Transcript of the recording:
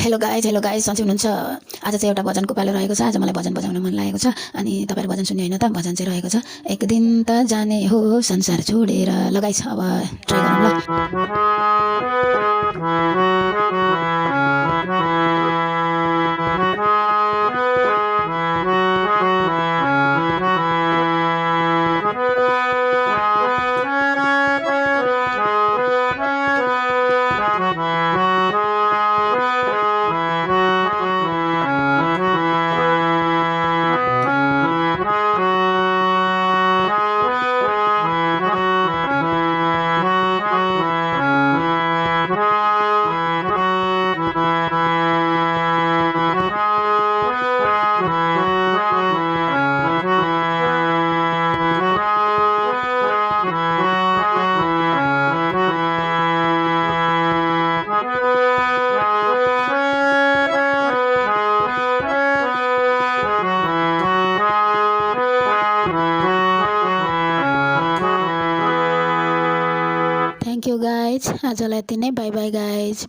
Hello guys सन्चै हुनुहुन्छ। आज चाहिँ एउटा भजनको पालो रहेको छ। आज मलाई भजन बजाउन मन लागेको छ अनि तपाईँहरू भजन सुन्ने होइन त। भजन चाहिँ रहेको छ, एक दिन त जाने हो संसार छोडेर। लगाइछ, अब ट्राई गरौँ ल। थ्याङ्क यू गाइज, आजलाई यति नै। By by guys.